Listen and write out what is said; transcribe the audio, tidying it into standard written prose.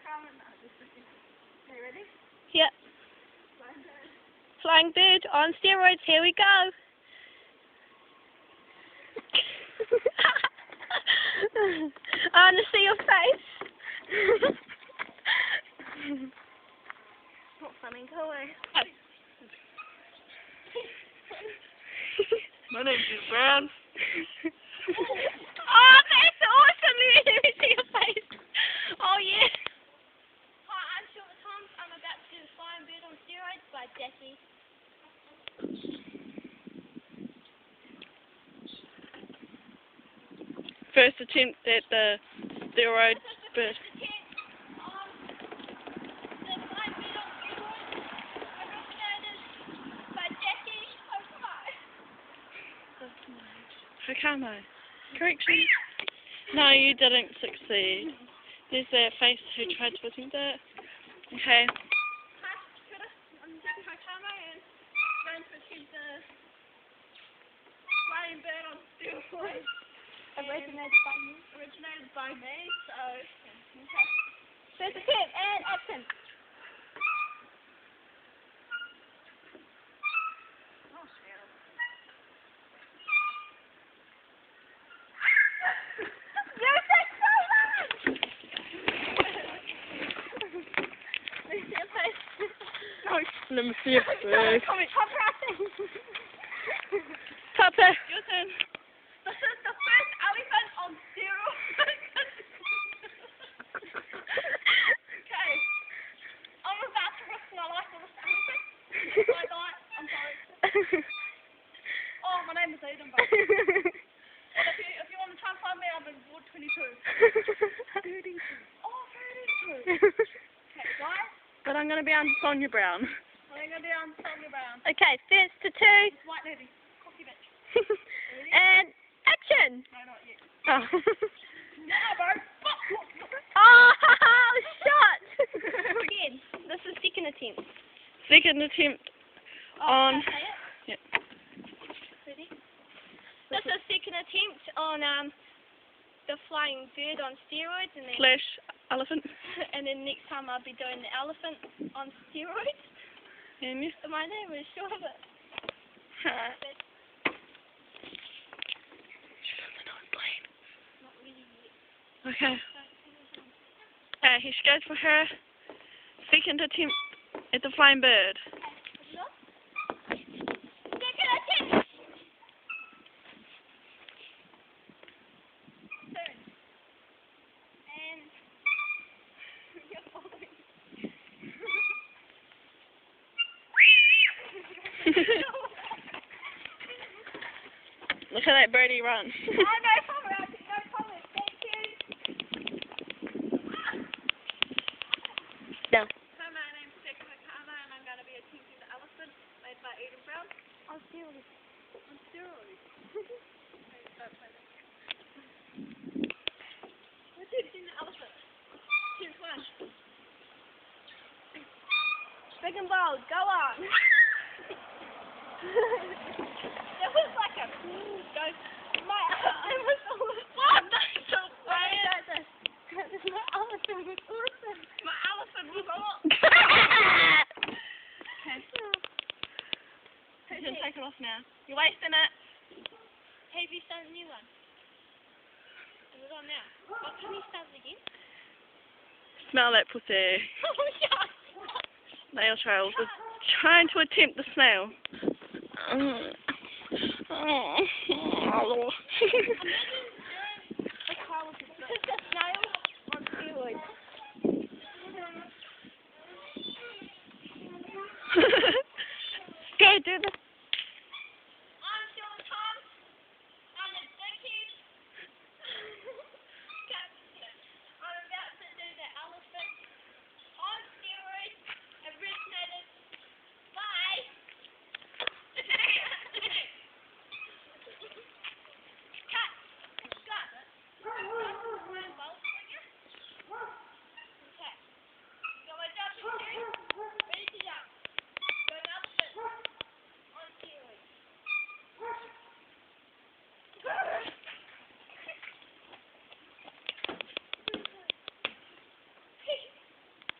Okay, ready? Yep. Flying bird on steroids. Here we go. I want to see your face. Not funny, go away. My name's Brown. Oh, that's awesome! Let me see your face. Oh, yeah. Hi, I'm Short Tom. I'm about to do the Flying Bird on Steroids by Jackie. First attempt at the steroid bird. Hakamo. Correction. No, you didn't succeed. There's that face who tried to attempt it. Okay. I'm Hakamo and I'm going to attempt the Flying Bird on Steroids. Originated by me, so... First attempt and action. Oh, shit. Let me see your face. Papa. Your turn. This is the first elephant on steroids. Okay. I'm about to risk my life on this elephant. If I die, I'm sorry. Oh, my name is Aiden, but if you want to try and find me, I'm in Ward 22. 32. Oh, 32. Okay, guys. But I'm going to be on Sonia Brown. I'm going to be on Sonia Brown. Okay, first to two. This white lady. Cocky bitch. And action. No, not yet. Oh. No, bro. Oh, shot. Again, this is second attempt. Second attempt on... Can I say it? Yep. Ready? This is second attempt on the Flying Bird on steroids. And then Slash elephant. And then next time I'll be doing the elephant on steroids. And you? My name is short of it. Not really yet. Okay. Here she goes for her second attempt at the Flying Bird. Second attempt! Turn. And you're following. Look at that birdie run. Oh, no comment. No comment. Thank you. No. Hi, my name's Jackie and I'm going to be attempting the elephant made by Eden Brown. On steroids. On steroids. We're attempting the elephant. Choose one. Big and bold. Go on. It was like a go. My elephant was what? That's so funny. My elephant was awesome. My elephant was awesome. Okay. You can take it off now. You're wasting it. Hey, have you started a new one? Is it on now? What can you start again? Smell that pussy. Oh, yeah. Nail trails. We're trying to attempt the snail. This is the snail on steroids. Go do this.